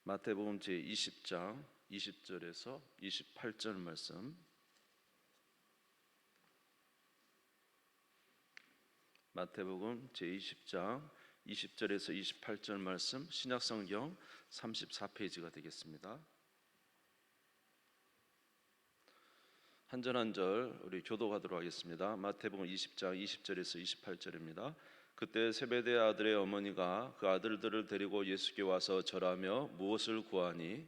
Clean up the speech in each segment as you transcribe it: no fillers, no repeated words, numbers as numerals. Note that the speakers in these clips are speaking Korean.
마태복음 제20장 20절에서 28절 말씀. 마태복음 제20장 20절에서 28절 말씀, 신약성경 34페이지가 되겠습니다. 한 절 한 절 우리 교독하도록 하겠습니다. 마태복음 20장 20절에서 28절입니다. 그때 세베대의 아들의 어머니가 그 아들들을 데리고 예수께 와서 절하며 무엇을 구하니?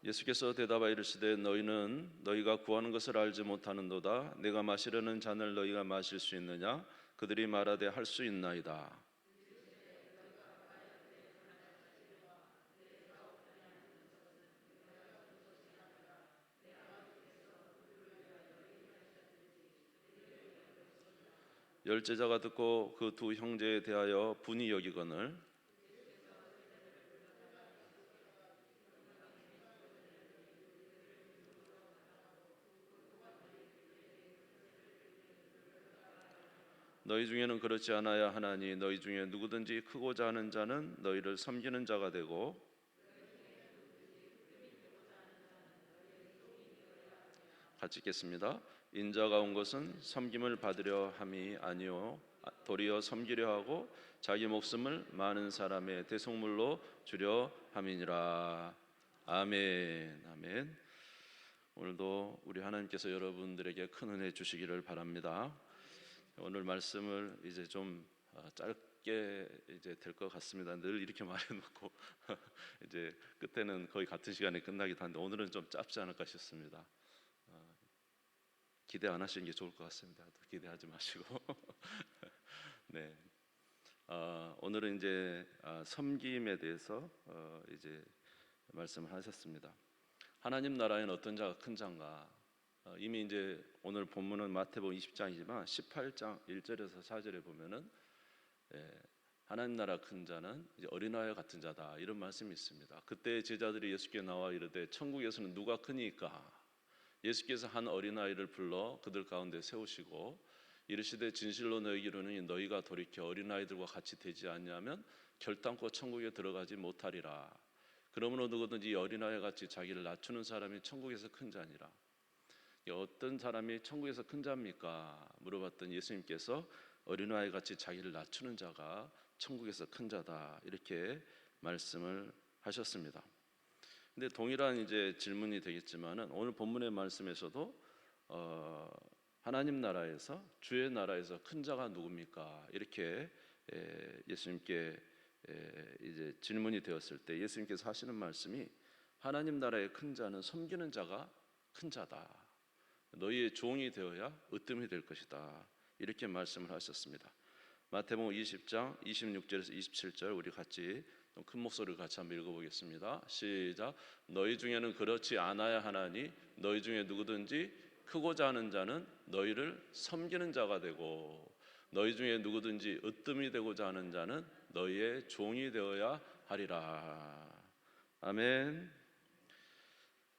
예수께서 대답하여 이르시되 너희는 너희가 구하는 것을 알지 못하는도다. 내가 마시려는 잔을 너희가 마실 수 있느냐? 그들이 말하되 할 수 있나이다. 열 제자가 듣고 그 두 형제에 대하여 분이 여기거늘 너희 중에는 그렇지 않아야 하나니 너희 중에 누구든지 크고자 하는 자는 너희를 섬기는 자가 되고 같이 읽겠습니다. 인자가 온 것은 섬김을 받으려 함이 아니요 도리어 섬기려 하고 자기 목숨을 많은 사람의 대속물로 주려 함이니라. 아멘. 아멘. 오늘도 우리 하나님께서 여러분들에게 큰 은혜 주시기를 바랍니다. 오늘 말씀을 이제 좀 짧게 이제 될 것 같습니다. 늘 이렇게 말해놓고 이제 끝에는 거의 같은 시간에 끝나기도 한데 오늘은 좀 짧지 않을까 싶습니다. 기대 안 하시는 게 좋을 것 같습니다. 기대하지 마시고 네, 오늘은 이제 섬김에 대해서 이제 말씀을 하셨습니다. 하나님 나라에는 어떤 자가 큰 자인가? 이미 이제 오늘 본문은 마태복음 20장이지만 18장 1절에서 4절에 보면은 하나님 나라 큰 자는 이제 어린아이 같은 자다 이런 말씀이 있습니다. 그때 제자들이 예수께 나와 이르되 천국에서는 누가 크니까? 예수께서 한 어린아이를 불러 그들 가운데 세우시고 이르시되 진실로 너희에게 이르노니 너희가 돌이켜 어린아이들과 같이 되지 않냐면 결단코 천국에 들어가지 못하리라. 그러므로 누구든지 어린아이 같이 자기를 낮추는 사람이 천국에서 큰 자니라. 어떤 사람이 천국에서 큰 자입니까? 물어봤더니 예수님께서 어린아이 같이 자기를 낮추는 자가 천국에서 큰 자다 이렇게 말씀을 하셨습니다. 근데 동일한 이제 질문이 되겠지만은 오늘 본문의 말씀에서도 하나님 나라에서 주의 나라에서 큰 자가 누굽니까? 이렇게 예수님께 이제 질문이 되었을 때 예수님께서 하시는 말씀이 하나님 나라의 큰 자는 섬기는 자가 큰 자다. 너희의 종이 되어야 으뜸이 될 것이다. 이렇게 말씀을 하셨습니다. 마태복음 20장 26절에서 27절 우리 같이 큰 목소리를 같이 한번 읽어보겠습니다. 시작. 너희 중에는 그렇지 않아야 하나니 너희 중에 누구든지 크고자 하는 자는 너희를 섬기는 자가 되고 너희 중에 누구든지 으뜸이 되고자 하는 자는 너희의 종이 되어야 하리라. 아멘.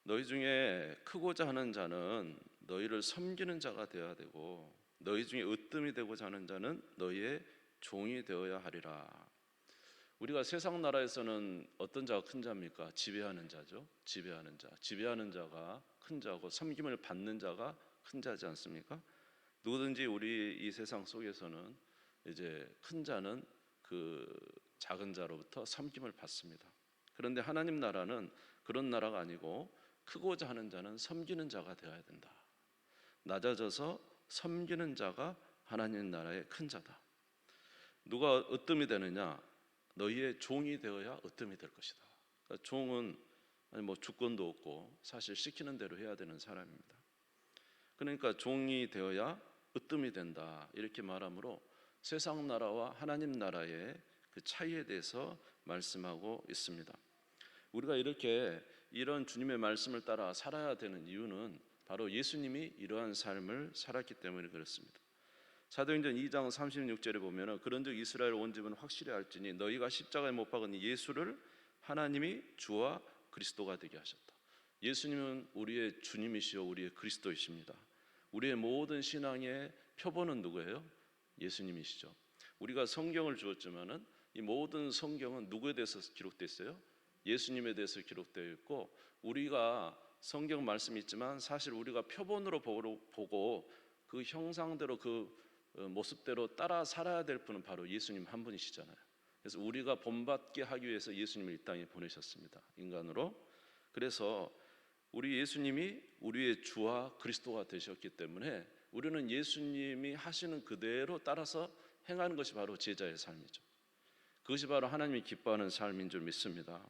너희 중에 크고자 하는 자는 너희를 섬기는 자가 되어야 되고 너희 중에 으뜸이 되고자 하는 자는 너희의 종이 되어야 하리라. 우리가 세상 나라에서는 어떤 자가 큰 자입니까? 지배하는 자죠. 지배하는 자. 지배하는 자가 큰 자고 섬김을 받는 자가 큰 자지 않습니까? 누구든지 우리 이 세상 속에서는 이제 큰 자는 그 작은 자로부터 섬김을 받습니다. 그런데 하나님 나라는 그런 나라가 아니고 크고자 하는 자는 섬기는 자가 되어야 된다. 낮아져서 섬기는 자가 하나님 나라의 큰 자다. 누가 으뜸이 되느냐? 너희의 종이 되어야 으뜸이 될 것이다. 그러니까 종은 뭐 주권도 없고 사실 시키는 대로 해야 되는 사람입니다. 그러니까 종이 되어야 으뜸이 된다 이렇게 말하므로 세상 나라와 하나님 나라의 그 차이에 대해서 말씀하고 있습니다. 우리가 이렇게 이런 주님의 말씀을 따라 살아야 되는 이유는 바로 예수님이 이러한 삶을 살았기 때문에 그렇습니다. 사도행전 2장 36절에 보면 그런즉 이스라엘 온 집은 확실히 알지니 너희가 십자가에 못 박은 예수를 하나님이 주와 그리스도가 되게 하셨다. 예수님은 우리의 주님이시요 우리의 그리스도이십니다. 우리의 모든 신앙의 표본은 누구예요? 예수님이시죠. 우리가 성경을 주었지만은 이 모든 성경은 누구에 대해서 기록되어 있어요? 예수님에 대해서 기록되어 있고, 우리가 성경 말씀이 있지만 사실 우리가 표본으로 보고 그 형상대로 그 모습대로 따라 살아야 될 분은 바로 예수님 한 분이시잖아요. 그래서 우리가 본받게 하기 위해서 예수님을 이 땅에 보내셨습니다, 인간으로. 그래서 우리 예수님이 우리의 주와 그리스도가 되셨기 때문에 우리는 예수님이 하시는 그대로 따라서 행하는 것이 바로 제자의 삶이죠. 그것이 바로 하나님이 기뻐하는 삶인 줄 믿습니다.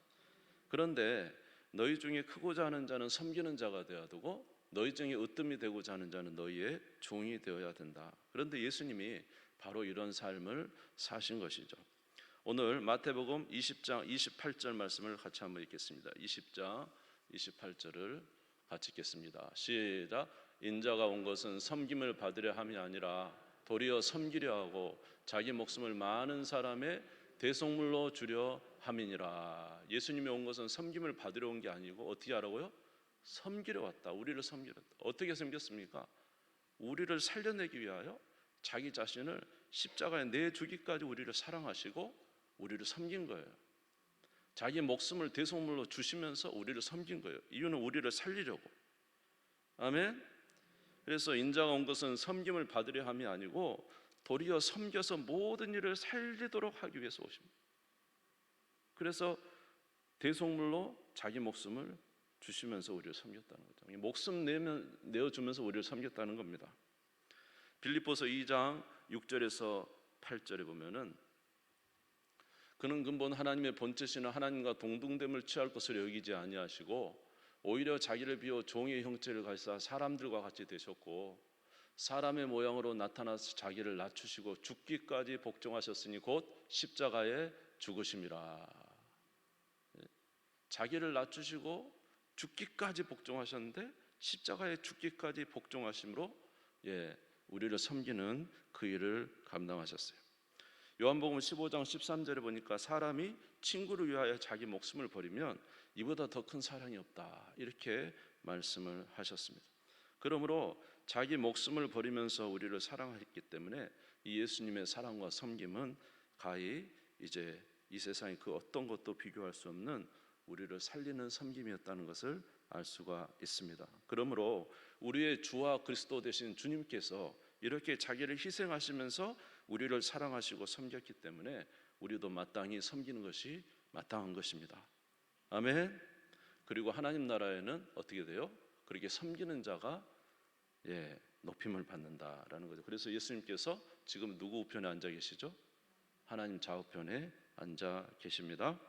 그런데 너희 중에 크고자 하는 자는 섬기는 자가 되어야 되고, 너희 중에 으뜸이 되고자 하는 자는 너희의 종이 되어야 된다. 그런데 예수님이 바로 이런 삶을 사신 것이죠. 오늘 마태복음 20장 28절 말씀을 같이 한번 읽겠습니다. 20장 28절을 같이 읽겠습니다. 시작. 인자가 온 것은 섬김을 받으려 함이 아니라 도리어 섬기려 하고 자기 목숨을 많은 사람의 대속물로 주려 함이니라. 예수님이 온 것은 섬김을 받으려 온 게 아니고 어떻게 하라고요? 섬기려 왔다. 우리를 섬기려 왔다. 어떻게 섬겼습니까? 우리를 살려내기 위하여 자기 자신을 십자가에 내주기까지 우리를 사랑하시고 우리를 섬긴 거예요. 자기 목숨을 대속물로 주시면서 우리를 섬긴 거예요. 이유는 우리를 살리려고. 아멘. 그래서 인자가 온 것은 섬김을 받으려 함이 아니고 도리어 섬겨서 모든 일을 살리도록 하기 위해서 오십니다. 그래서 대속물로 자기 목숨을 주시면서 우리를 섬겼다는 거죠. 목숨 내어주면서 우리를 섬겼다는 겁니다. 빌립보서 2장 6절에서 8절에 보면은 그는 근본 하나님의 본체시나 하나님과 동등됨을 취할 것을 여기지 아니하시고 오히려 자기를 비워 종의 형체를 가지사 사람들과 같이 되셨고 사람의 모양으로 나타나서 자기를 낮추시고 죽기까지 복종하셨으니 곧 십자가에 죽으심이라. 자기를 낮추시고 죽기까지 복종하셨는데 십자가에 죽기까지 복종하심으로 우리를 섬기는 그 일을 감당하셨어요. 요한복음 15장 13절에 보니까 사람이 친구를 위하여 자기 목숨을 버리면 이보다 더 큰 사랑이 없다, 이렇게 말씀을 하셨습니다. 그러므로 자기 목숨을 버리면서 우리를 사랑했기 때문에 이 예수님의 사랑과 섬김은 가히 이제 이 세상의 그 어떤 것도 비교할 수 없는 우리를 살리는 섬김이었다는 것을 알 수가 있습니다. 그러므로 우리의 주와 그리스도 되신 주님께서 이렇게 자기를 희생하시면서 우리를 사랑하시고 섬겼기 때문에 우리도 마땅히 섬기는 것이 마땅한 것입니다. 아멘. 그리고 하나님 나라에는 어떻게 돼요? 그렇게 섬기는 자가 높임을 받는다라는 거죠. 그래서 예수님께서 지금 누구 우편에 앉아 계시죠? 하나님 좌우편에 앉아 계십니다.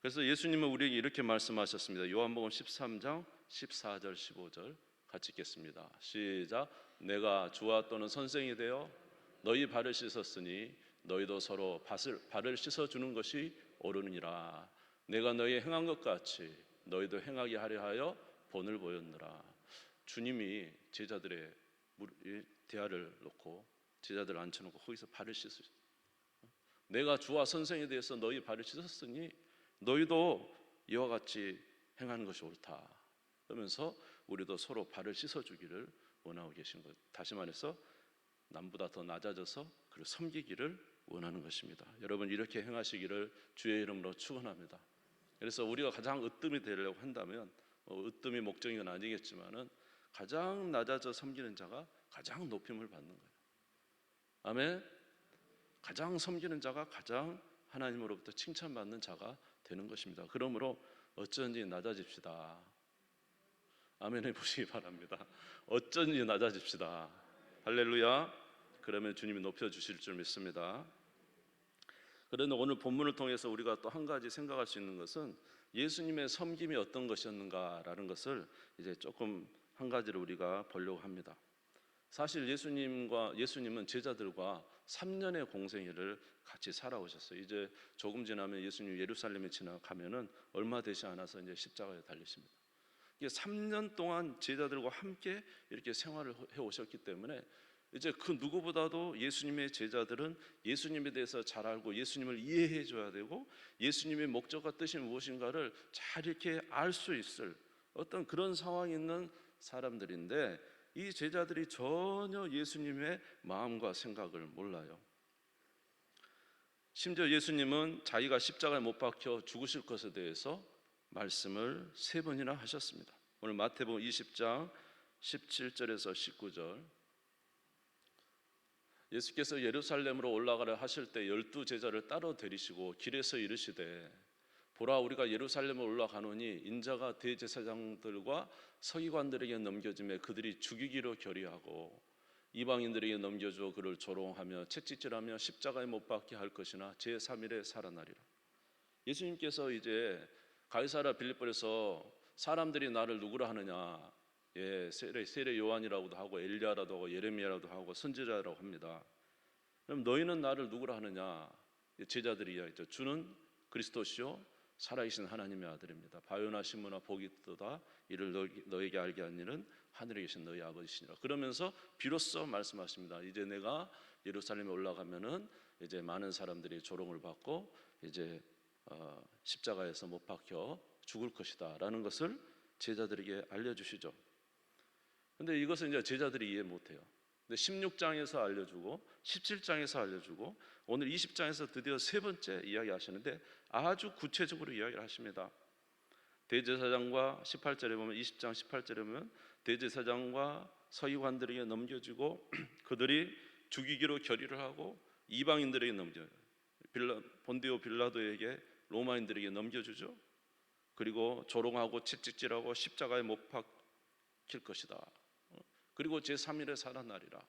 그래서 예수님은 우리에게 이렇게 말씀하셨습니다. 요한복음 13장 14절 15절 같이 읽겠습니다. 시작. 내가 주와 또는 선생이 되어 너희 발을 씻었으니 너희도 서로 발을 씻어주는 것이 옳으니라. 내가 너희 행한 것 같이 너희도 행하게 하려 하여 본을 보였느라. 주님이 제자들의 대화를 놓고 제자들을 앉혀놓고 거기서 발을 씻으셨어요. 내가 주와 선생에 대해서 너희 발을 씻었으니 너희도 이와 같이 행하는 것이 옳다. 그러면서 우리도 서로 발을 씻어주기를 원하고 계신 것. 다시 말해서 남보다 더 낮아져서 그를 섬기기를 원하는 것입니다. 여러분 이렇게 행하시기를 주의 이름으로 축원합니다. 그래서 우리가 가장 으뜸이 되려고 한다면 으뜸이 목적은 아니겠지만은 가장 낮아져 섬기는 자가 가장 높임을 받는 거예요. 아멘. 가장 섬기는 자가 가장 하나님으로부터 칭찬받는 자가 되는 것입니다. 그러므로 어쩐지 낮아집시다. 아멘 해보시기 바랍니다. 어쩐지 낮아집시다. 할렐루야. 그러면 주님이 높여주실 줄 믿습니다. 그런데 오늘 본문을 통해서 우리가 또 한 가지 생각할 수 있는 것은 예수님의 섬김이 어떤 것이었는가라는 것을 이제 조금 한 가지를 우리가 보려고 합니다. 사실 예수님은 제자들과 3년의 공생애를 같이 살아오셨어요. 이제 조금 지나면 예수님 예루살렘에 지나가면은 얼마 되지 않아서 이제 십자가에 달리십니다. 이게 3년 동안 제자들과 함께 이렇게 생활을 해 오셨기 때문에 이제 그 누구보다도 예수님의 제자들은 예수님에 대해서 잘 알고 예수님을 이해해 줘야 되고 예수님의 목적과 뜻이 무엇인가를 잘 이렇게 알 수 있을 어떤 그런 상황이 있는 사람들인데 이 제자들이 전혀 예수님의 마음과 생각을 몰라요. 심지어 예수님은 자기가 십자가에 못 박혀 죽으실 것에 대해서 말씀을 3번이나 하셨습니다. 오늘 마태복음 20장 17절에서 19절, 예수께서 예루살렘으로 올라가려 하실 때 12제자를 따로 데리시고 길에서 이르시되 보라, 우리가 예루살렘으로 올라가노니 인자가 대제사장들과 서기관들에게 넘겨지매 그들이 죽이기로 결의하고 이방인들에게 넘겨주어 그를 조롱하며 채찍질하며 십자가에 못 박게 할 것이나 제3일에 살아나리라. 예수님께서 이제 가이사랴 빌립보에서 사람들이 나를 누구라 하느냐, 세례 요한이라고도 하고 엘리야라도 하고 예레미야라도 하고 선지자라고 합니다. 그럼 너희는 나를 누구라 하느냐? 제자들이 이야기했죠. 주는 그리스도시요 살아계신 하나님의 아들입니다. 바요나 시므나 복이 있도다. 이를 너에게 알게 한 일은 하늘에 계신 너희 아버지시니라. 그러면서 비로소 말씀하십니다. 이제 내가 예루살렘에 올라가면은 이제 많은 사람들이 조롱을 받고 이제 십자가에서 못 박혀 죽을 것이다라는 것을 제자들에게 알려주시죠. 근데 이것은 이제 제자들이 이해 못해요. 근데 16장에서 알려주고 17장에서 알려주고 오늘 20장에서 드디어 3번째 이야기하시는데 아주 구체적으로 이야기를 하십니다. 대제사장과 18절에 보면 20장 18절에 보면 대제사장과 서기관들에게 넘겨주고 그들이 죽이기로 결의를 하고 이방인들에게 넘겨요. 본디오 빌라도에게 로마인들에게 넘겨주죠. 그리고 조롱하고 채찍질하고 십자가에 못 박힐 것이다. 그리고 제3일에 살아나리라.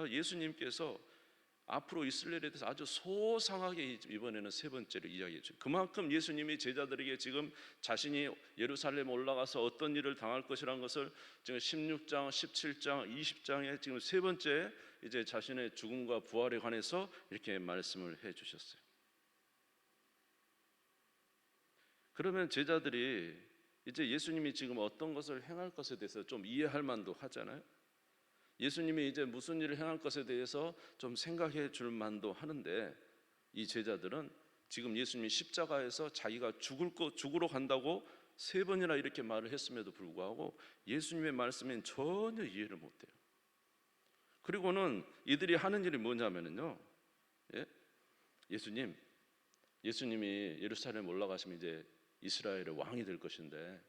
예수님께서 앞으로 이스라엘에 대해서 아주 소상하게 이번에는 3번째로 이야기했죠. 그만큼 예수님이 제자들에게 지금 자신이 예루살렘에 올라가서 어떤 일을 당할 것이라는 것을 지금 16장, 17장, 20장에 지금 3번째 이제 자신의 죽음과 부활에 관해서 이렇게 말씀을 해 주셨어요. 그러면 제자들이 이제 예수님이 지금 어떤 것을 행할 것에 대해서 좀 이해할 만도 하잖아요. 예수님이 이제 무슨 일을 행할 것에 대해서 좀 생각해 줄 만도 하는데 이 제자들은 지금 예수님이 십자가에서 자기가 죽으러 간다고 3번이나 이렇게 말을 했음에도 불구하고 예수님의 말씀엔 전혀 이해를 못해요. 그리고는 이들이 하는 일이 뭐냐면요, 예수님이 예루살렘 올라가시면 이제 이스라엘의 왕이 될 것인데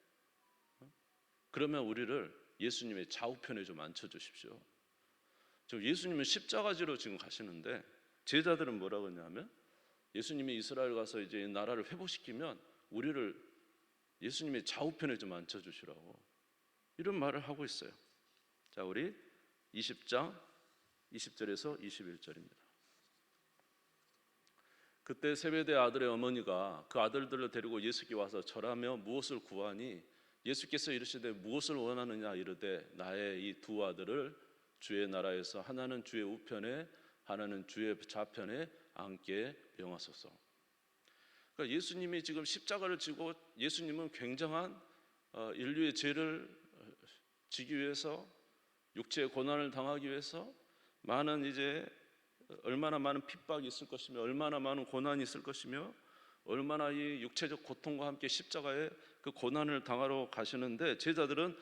그러면 우리를 예수님의 좌우편에 좀 앉혀주십시오. 지금 예수님은 십자가지로 지금 가시는데 제자들은 뭐라고 했냐면 예수님이 이스라엘 가서 이제 나라를 회복시키면 우리를 예수님의 좌우편에 좀 앉혀주시라고 이런 말을 하고 있어요. 자, 우리 20장 20절에서 21절입니다. 그때 세베대 아들의 어머니가 그 아들들을 데리고 예수께 와서 절하며 무엇을 구하니 예수께서 이르시되 무엇을 원하느냐 이르되 나의 이 2 아들을 주의 나라에서 하나는 주의 우편에 하나는 주의 좌편에 앉게 명하소서. 그러니까 예수님이 지금 십자가를 지고 예수님은 굉장한 인류의 죄를 지기 위해서 육체의 고난을 당하기 위해서 많은 이제 얼마나 많은 핍박이 있을 것이며 얼마나 많은 고난이 있을 것이며 얼마나 이 육체적 고통과 함께 십자가에 그 고난을 당하러 가시는데 제자들은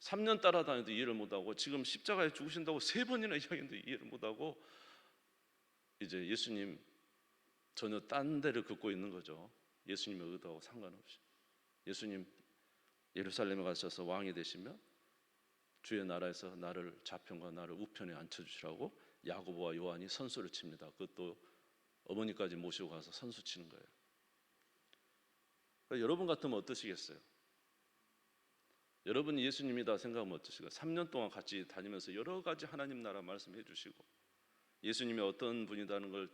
3년 따라다녀도 이해를 못하고 지금 십자가에 죽으신다고 3번이나 이야기했는데 이해를 못하고 이제 예수님 전혀 딴 데를 긋고 있는 거죠. 예수님의 의도하고 상관없이. 예수님 예루살렘에 가셔서 왕이 되시면 주의 나라에서 나를 좌편과 나를 우편에 앉혀주시라고 야고보와 요한이 선수를 칩니다. 그것도 어머니까지 모시고 가서 선수 치는 거예요. 그러니까 여러분 같으면 어떠시겠어요? 여러분이 예수님이다 생각하면 어떠실까요? 3년 동안 같이 다니면서 여러 가지 하나님 나라 말씀해 주시고 예수님이 어떤 분이다는 걸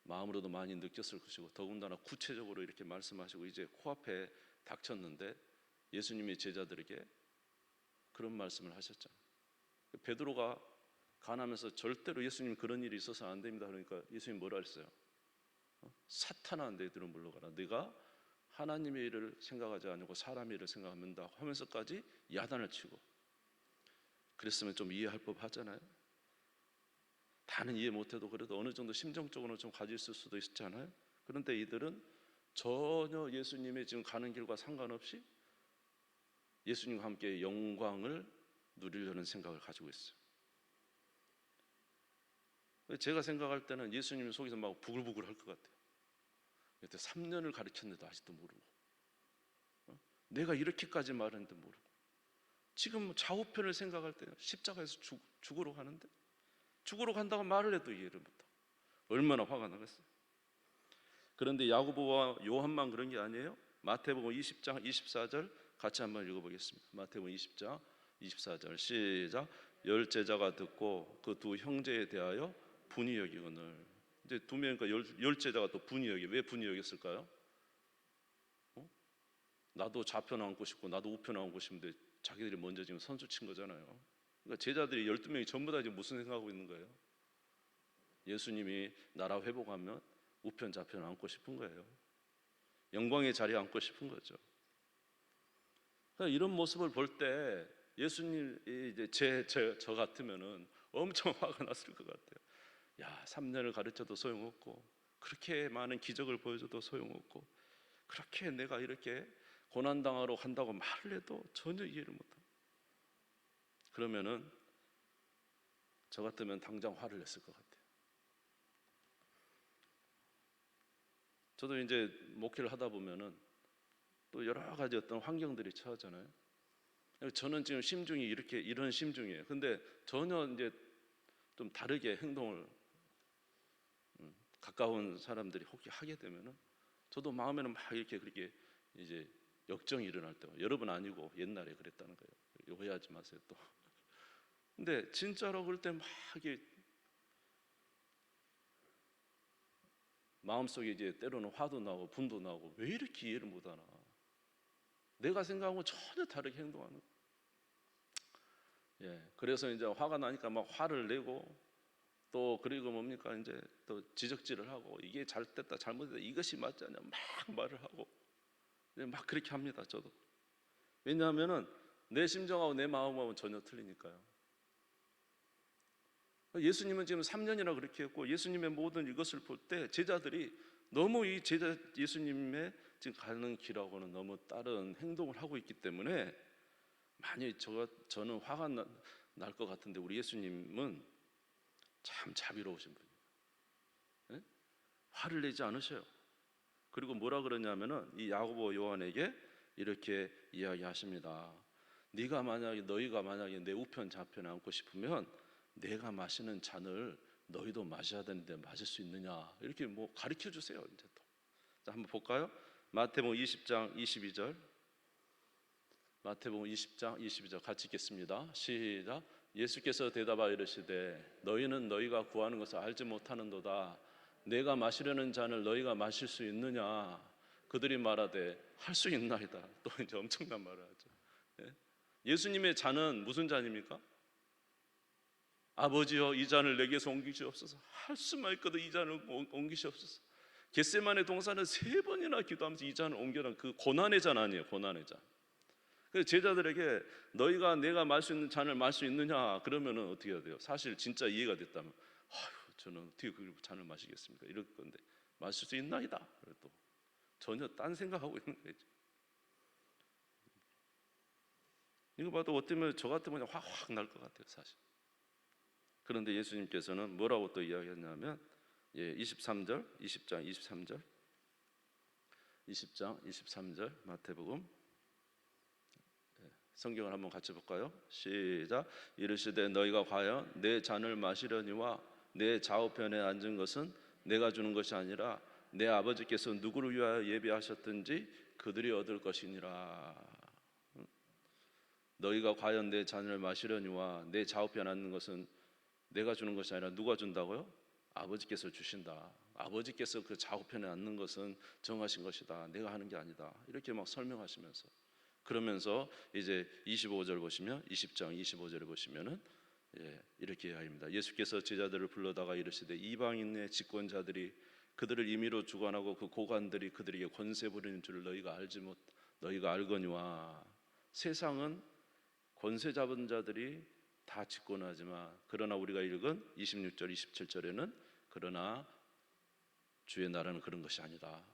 마음으로도 많이 느꼈을 것이고 더군다나 구체적으로 이렇게 말씀하시고 이제 코앞에 닥쳤는데 예수님이 제자들에게 그런 말씀을 하셨잖아요. 베드로가 간하면서 절대로 예수님 그런 일이 있어서 안 됩니다. 그러니까 예수님 뭐라 했어요? 사탄아 너희들은 물러가라. 네가 하나님의 일을 생각하지 않고 사람의 일을 생각한다 하면서까지 야단을 치고 그랬으면 좀 이해할 법 하잖아요. 다는 이해 못해도 그래도 어느 정도 심정적으로 좀 가질 수도 있잖아요. 그런데 이들은 전혀 예수님의 지금 가는 길과 상관없이 예수님과 함께 영광을 누리려는 생각을 가지고 있어요. 제가 생각할 때는 예수님 속에서 막 부글부글 할 것 같아요. 그때 3년을 가르쳤는데도 아직도 모르고, 내가 이렇게까지 말했는데 모르고, 지금 좌우편을 생각할 때 십자가에서 죽으러 가는데, 죽으러 간다고 말을 해도 이해를 못하고 얼마나 화가 나겠어요. 그런데 야고보와 요한만 그런 게 아니에요. 마태복음 20장 24절 같이 한번 읽어보겠습니다. 마태복음 20장 24절 시작. 열 제자가 듣고 그 두 형제에 대하여 분이 여기거늘. 이제 두 명이니까 열 제자가 또 분이 여기. 왜 분이 여겼을까요? 나도 좌편 앉고 싶고 나도 우편 앉고 싶은데 자기들이 먼저 지금 선수 친 거잖아요. 그러니까 제자들이 12명이 전부 다 지금 무슨 생각하고 있는 거예요? 예수님이 나라 회복하면 우편 좌편 앉고 싶은 거예요. 영광의 자리에 앉고 싶은 거죠. 그러니까 이런 모습을 볼 때 예수님 이제 저 같으면은 엄청 화가 났을 것 같아요. 야, 3년을 가르쳐도 소용없고, 그렇게 많은 기적을 보여줘도 소용없고, 그렇게 내가 이렇게 고난당하러 간다고 말을 해도 전혀 이해를 못합니다. 그러면은 저 같으면 당장 화를 냈을 것 같아요. 저도 이제 목회를 하다 보면은 또 여러 가지 어떤 환경들이 처하잖아요. 저는 지금 심중이 이런 심중이에요. 근데 전혀 이제 좀 다르게 행동을 가까운 사람들이 혹시 하게 되면은 저도 마음에는 막 이렇게 그렇게 이제 역정이 일어날 때가, 여러분 아니고 옛날에 그랬다는 거예요. 오해하지 마세요 또. 근데 진짜로 그럴 때 막 이게 마음속에 이제 때로는 화도 나고 분도 나고, 왜 이렇게 이해를 못하나, 내가 생각하고 전혀 다르게 행동하는 거예요. 예, 그래서 이제 화가 나니까 막 화를 내고, 또 그리고 뭡니까 이제 또 지적질을 하고, 이게 잘됐다 잘못됐다 이것이 맞지 않냐 막 말을 하고, 막 그렇게 합니다. 저도. 왜냐하면은 내 심정하고 내 마음하고는 전혀 틀리니까요. 예수님은 지금 3년이나 그렇게 했고, 예수님의 모든 이것을 볼 때 제자들이 너무 이 예수님의 지금 가는 길하고는 너무 다른 행동을 하고 있기 때문에, 만약 저는 화가 날 것 같은데 우리 예수님은 참 자비로우신 분이에요. 네? 화를 내지 않으셔요. 그리고 뭐라 그러냐면은 이 야고보 요한에게 이렇게 이야기하십니다. 너희가 만약에 내 우편 좌편에 앉고 싶으면 내가 마시는 잔을 너희도 마셔야 되는데 마실 수 있느냐, 이렇게 뭐 가르쳐 주세요. 이제 또 자, 한번 볼까요? 마태복음 20장 22절. 마태복음 20장 22절 같이 읽겠습니다. 시작. 예수께서 대답하여 이르시되 너희는 너희가 구하는 것을 알지 못하는도다. 내가 마시려는 잔을 너희가 마실 수 있느냐? 그들이 말하되 할 수 있나이다. 또 이제 엄청난 말을 하죠. 예수님의 잔은 무슨 잔입니까? 아버지여 이 잔을 내게서 옮기시옵소서. 할 수만 있거든 이 잔을 옮기시옵소서. 겟세마네 동산은 3번이나 기도하면서 이 잔을 옮겨라. 그 고난의 잔 아니에요, 고난의 잔. 그래서 제자들에게 너희가 내가 마실 수 있는 잔을 마실 수 있느냐 그러면은 어떻게 해야 돼요? 사실 진짜 이해가 됐다면 저는 어떻게 그 잔을 마시겠습니까? 이럴 건데 마실 수 있나이다. 또 전혀 딴 생각하고 있는 거죠. 이거 봐도 어쩌면 저 같으면 확 날 것 같아요, 사실. 그런데 예수님께서는 뭐라고 또 이야기했냐면 23절, 20장 23절, 20장 23절 마태복음 성경을 한번 같이 볼까요? 시작. 이르시되 너희가 과연 내 잔을 마시려니와 내 좌우편에 앉은 것은 내가 주는 것이 아니라 내 아버지께서 누구를 위하여 예비하셨든지 그들이 얻을 것이니라. 너희가 과연 내 잔을 마시려니와 내 좌우편에 앉는 것은 내가 주는 것이 아니라 누가 준다고요? 아버지께서 주신다. 아버지께서 그 좌우편에 앉는 것은 정하신 것이다. 내가 하는 게 아니다. 이렇게 막 설명하시면서, 그러면서 이제 25절 보시면 20장 25절을 보시면은 이렇게 이야기합니다. 예수께서 제자들을 불러다가 이르시되 이방인의 집권자들이 그들을 임의로 주관하고 그 고관들이 그들에게 권세 부리는 줄 너희가 알거니와. 세상은 권세 잡은 자들이 다 집권하지만, 그러나 우리가 읽은 26절 27절에는 그러나 주의 나라는 그런 것이 아니다.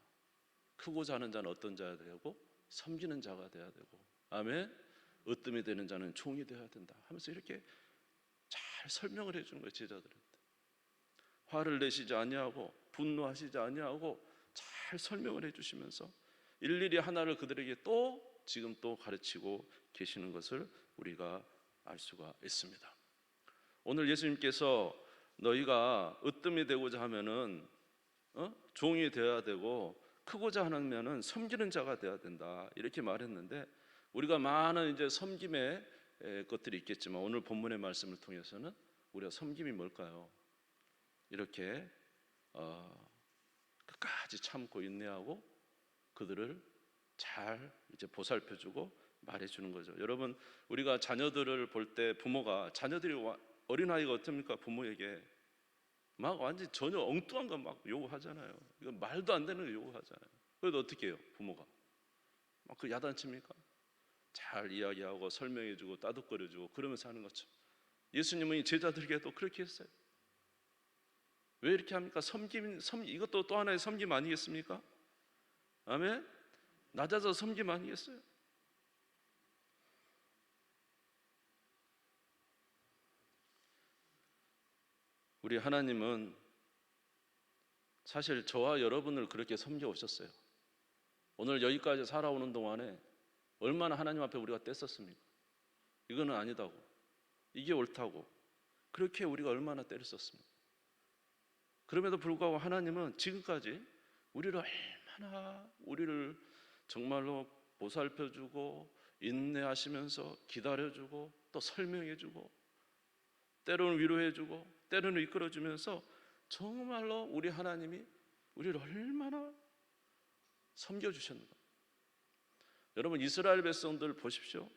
크고자 하는 자는 어떤 자가 되고 섬기는 자가 되어야 되고. 아멘. 으뜸이 되는 자는 종이 되어야 된다 하면서 이렇게 잘 설명을 해주는 거예요. 제자들한테 화를 내시지 아니하고 분노하시지 아니하고 잘 설명을 해주시면서 일일이 하나를 그들에게 또 지금 또 가르치고 계시는 것을 우리가 알 수가 있습니다. 오늘 예수님께서 너희가 으뜸이 되고자 하면은 종이 되어야 되고 크고자 하면은 섬기는 자가 되어야 된다 이렇게 말했는데, 우리가 많은 이제 섬김의 것들이 있겠지만 오늘 본문의 말씀을 통해서는 우리가 섬김이 뭘까요? 이렇게 끝까지 참고 인내하고 그들을 잘 이제 보살펴주고 말해주는 거죠. 여러분, 우리가 자녀들을 볼 때 부모가, 자녀들이 어린아이가 어떻습니까? 부모에게 막 완전 전혀 엉뚱한 거 막 요구하잖아요. 이거 말도 안 되는 거 요구하잖아요. 그래도 어떻게 해요? 부모가 막 그 야단칩니까? 잘 이야기하고 설명해주고 따뜻거려주고 그러면서 하는 거죠. 예수님은 이 제자들에게도 그렇게 했어요. 왜 이렇게 합니까? 이것도 또 하나의 섬김 아니겠습니까? 아멘? 낮아서 섬김 아니겠어요? 우리 하나님은 사실 저와 여러분을 그렇게 섬겨 오셨어요. 오늘 여기까지 살아오는 동안에 얼마나 하나님 앞에 우리가 뗐었습니까? 이거는 아니다고, 이게 옳다고, 그렇게 우리가 얼마나 때렸었습니까? 그럼에도 불구하고 하나님은 지금까지 우리를 정말로 보살펴주고 인내하시면서 기다려주고 또 설명해주고 때로는 위로해주고 때로는 이끌어주면서 정말로 우리 하나님이 우리를 얼마나 섬겨주셨는가. 여러분, 이스라엘 백성들 보십시오.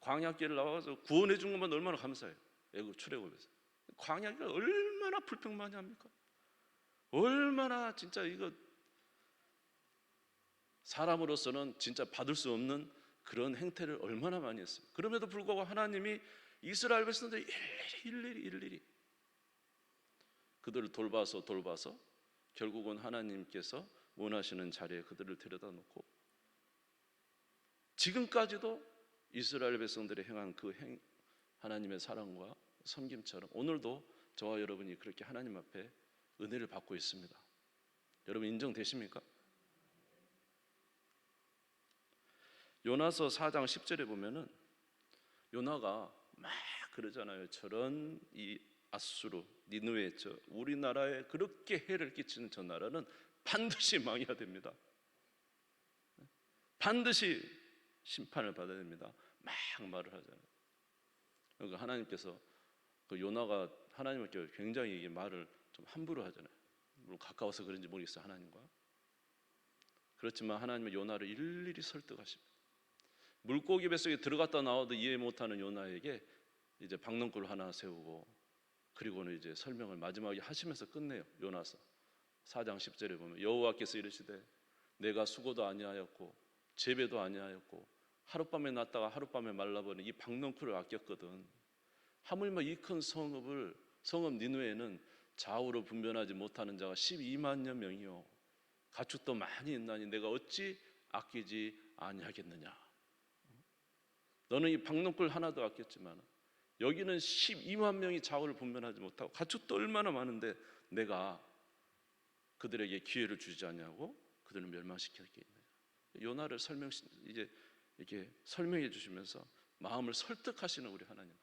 광야길을 나와서 구원해 준 것만 얼마나 감사해요. 애굽 출애굽에서 광야길 얼마나 불평 많이 합니까? 얼마나 진짜 이거 사람으로서는 진짜 받을 수 없는 그런 행태를 얼마나 많이 했어요. 그럼에도 불구하고 하나님이 이스라엘 백성들 일일이 그들을 돌봐서 결국은 하나님께서 원하시는 자리에 그들을 데려다 놓고 지금까지도 이스라엘 백성들이 행한 그 하나님의 사랑과 섬김처럼 오늘도 저와 여러분이 그렇게 하나님 앞에 은혜를 받고 있습니다. 여러분 인정되십니까? 요나서 4장 10절에 보면은 요나가 막 그러잖아요. 저런 이 아수르, 니느웨, 우리나라에 그렇게 해를 끼치는 저 나라는 반드시 망해야 됩니다. 반드시 심판을 받아야 됩니다. 막 말을 하잖아요. 그러니까 하나님께서 그 요나가 하나님께 굉장히 이게 말을 좀 함부로 하잖아요. 물론 가까워서 그런지 모르겠어요, 하나님과. 그렇지만 하나님은 요나를 일일이 설득하십니다. 물고기 뱃속에 들어갔다 나와도 이해 못하는 요나에게 이제 박넝쿨 하나 세우고 그리고는 이제 설명을 마지막에 하시면서 끝내요. 요나서 4장 10절에 보면 여호와께서 이르시되 내가 수고도 아니하였고 재배도 아니하였고 하룻밤에 났다가 하룻밤에 말라버린 이 박넝쿨을 아꼈거든. 하물며 이 큰 성읍 니느웨는 좌우로 분변하지 못하는 자가 12만여 명이요 가축도 많이 있나니 내가 어찌 아끼지 아니하겠느냐. 너는 이 박넝쿨 하나도 아꼈지만 여기는 12만 명이 좌우를 분변하지 못하고 가축도 얼마나 많은데 내가 그들에게 기회를 주지 않냐고 그들을 멸망시켰겠느냐. 요나를 이제 이렇게 설명해 주시면서 마음을 설득하시는 우리 하나님.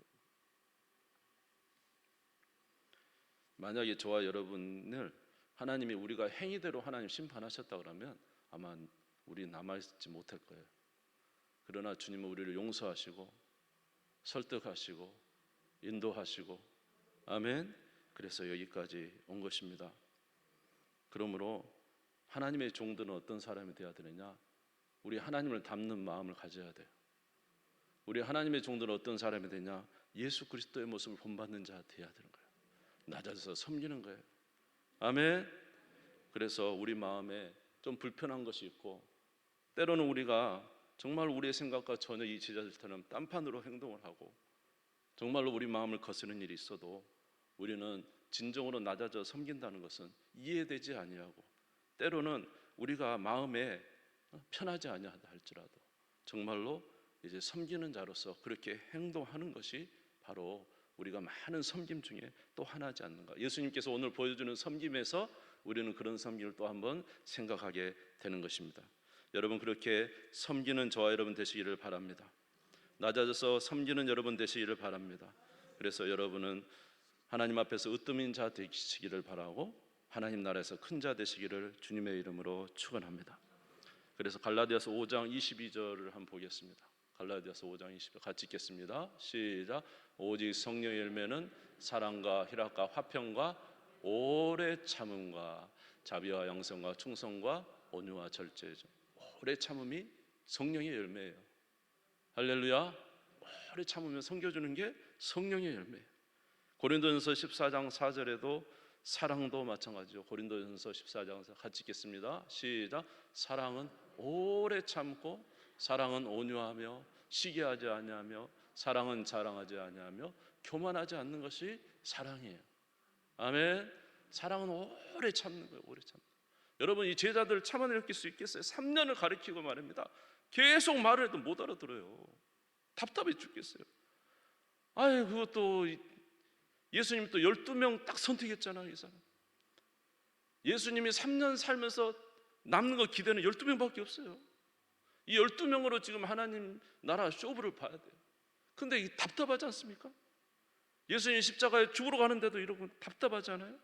만약에 저와 여러분을 하나님이 우리가 행위대로 하나님 심판하셨다 그러면 아마 우리 남아있지 못할 거예요. 그러나 주님은 우리를 용서하시고 설득하시고 인도하시고 아멘. 그래서 여기까지 온 것입니다. 그러므로 하나님의 종들은 어떤 사람이 되어야 되느냐? 우리 하나님을 닮는 마음을 가져야 돼요. 우리 하나님의 종들은 어떤 사람이 되냐? 예수 그리스도의 모습을 본받는 자 되어야 되는 거예요. 낮아져서 섬기는 거예요. 아멘. 그래서 우리 마음에 좀 불편한 것이 있고 때로는 우리가 정말 우리의 생각과 전혀 이 제자들처럼 딴판으로 행동을 하고 정말로 우리 마음을 거스르는 일이 있어도 우리는 진정으로 낮아져 섬긴다는 것은 이해되지 아니하고 때로는 우리가 마음에 편하지 아니하다 할지라도 정말로 이제 섬기는 자로서 그렇게 행동하는 것이 바로 우리가 많은 섬김 중에 또 하나지 않는가. 예수님께서 오늘 보여주는 섬김에서 우리는 그런 섬김을 또 한번 생각하게 되는 것입니다. 여러분, 그렇게 섬기는 저와 여러분 되시기를 바랍니다. 낮아져서 섬기는 여러분 되시기를 바랍니다. 그래서 여러분은 하나님 앞에서 으뜸인 자 되시기를 바라고 하나님 나라에서 큰 자 되시기를 주님의 이름으로 축원합니다. 그래서 갈라디아서 5장 22절을 한번 보겠습니다. 갈라디아서 5장 22절 같이 읽겠습니다. 시작. 오직 성령의 열매는 사랑과 희락과 화평과 오래 참음과 자비와 양선과 충성과 온유와 절제죠. 오래 참음이 성령의 열매예요. 할렐루야. 오래 참으면 섬겨주는 게 성령의 열매예요. 고린도전서 14장 4절에도 사랑도 마찬가지죠. 고린도전서 14장 같이 읽겠습니다. 시작. 사랑은 오래 참고 사랑은 온유하며 시기하지 아니하며 사랑은 자랑하지 아니하며 교만하지 않는 것이 사랑이에요. 아멘. 사랑은 오래 참는 거예요. 오래 참는. 여러분, 이 제자들 참아낼 수 있겠어요? 3년을 가르치고 말입니다. 계속 말을 해도 못 알아들어요. 답답해 죽겠어요. 아유, 그것도 예수님이 또 12명 딱 선택했잖아요. 이 사람. 예수님이 3년 살면서 남는 거 기대는 12명밖에 없어요. 이 12명으로 지금 하나님 나라 쇼부를 봐야 돼요. 근데 이 답답하지 않습니까? 예수님 십자가에 죽으러 가는데도 이러고 답답하지 않아요?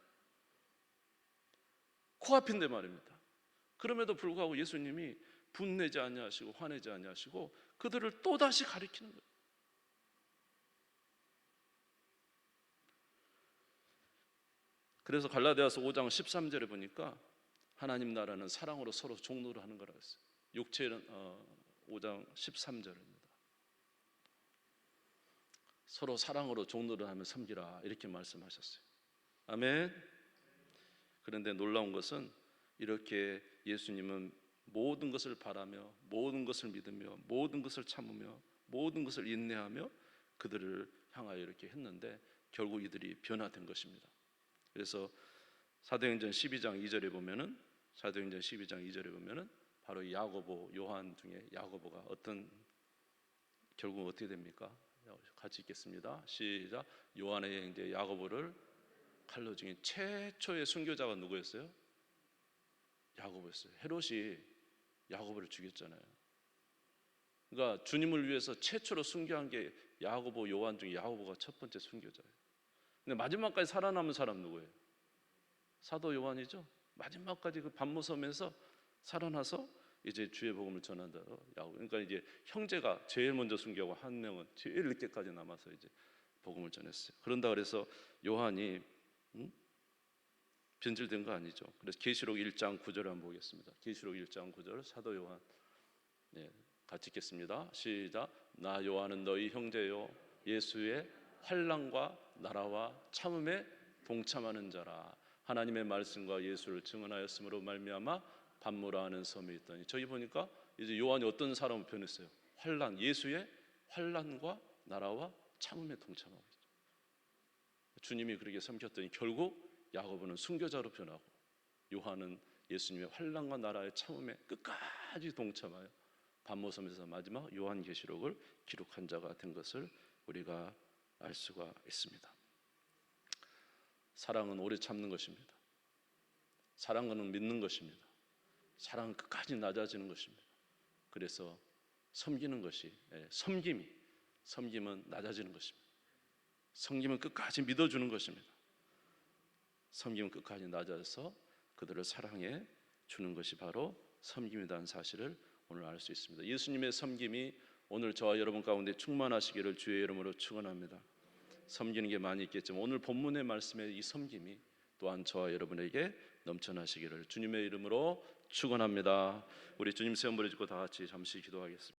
코앞인데 말입니다. 그럼에도 불구하고 예수님이 분내지 아니하시고 화내지 아니하시고 그들을 또다시 가리키는 거예요. 그래서 갈라디아서 5장 13절에 보니까 하나님 나라는 사랑으로 서로 종노를 하는 거라고 했어요. 5장 13절입니다. 서로 사랑으로 종노를 하며 섬기라 이렇게 말씀하셨어요. 아멘. 그런데 놀라운 것은 이렇게 예수님은 모든 것을 바라며 모든 것을 믿으며 모든 것을 참으며 모든 것을 인내하며 그들을 향하여 이렇게 했는데 결국 이들이 변화된 것입니다. 그래서 사도행전 12장 2절에 보면은 바로 야고보, 요한 중에 야고보가 결국 어떻게 됩니까? 같이 읽겠습니다. 시작. 요한의 형제 야고보를 칼로 죽인 최초의 순교자가 누구였어요? 야고보였어요. 헤롯이 야고보를 죽였잖아요. 그러니까 주님을 위해서 최초로 순교한 게 야고보, 요한 중에 야고보가 첫 번째 순교자예요. 근데 마지막까지 살아남은 사람 누구예요? 사도 요한이죠. 마지막까지 그 반모섬에서 살아나서 이제 주의 복음을 전한다. 그러니까 이제 형제가 제일 먼저 순교하고 한 명은 제일 늦게까지 남아서 이제 복음을 전했어요. 그런다 그래서 요한이 변질된 거 아니죠. 그래서 계시록 1장 9절을 한번 보겠습니다. 계시록 1장 9절 사도 요한 같이 읽겠습니다. 시작. 나 요한은 너희 형제요 예수의 환난과 나라와 참음에 동참하는 자라. 하나님의 말씀과 예수를 증언하였으므로 말미암아 반모라 하는 섬에 있더니 저기 보니까 이제 요한이 어떤 사람을 변했어요? 예수의 환난과 나라와 참음에 동참하고 있죠. 주님이 그렇게 섬겼더니 결국 야고보는 순교자로 변하고 요한은 예수님의 환난과 나라의 참음에 끝까지 동참하여 반모섬에서 마지막 요한계시록을 기록한 자가 된 것을 우리가 알 수가 있습니다. 사랑은 오래 참는 것입니다. 사랑은 믿는 것입니다. 사랑은 끝까지 낮아지는 것입니다. 그래서 섬기는 것이 섬김은 낮아지는 것입니다. 섬김은 끝까지 믿어주는 것입니다. 섬김은 끝까지 낮아서 그들을 사랑해 주는 것이 바로 섬김이라는 사실을 오늘 알 수 있습니다. 예수님의 섬김이 오늘 저와 여러분 가운데 충만하시기를 주의 이름으로 축원합니다. 섬기는 게 많이 있겠지만 오늘 본문의 말씀의 이 섬김이 또한 저와 여러분에게 넘쳐나시기를 주님의 이름으로 축원합니다. 우리 주님 세움 부르짖고 다 같이 잠시 기도하겠습니다.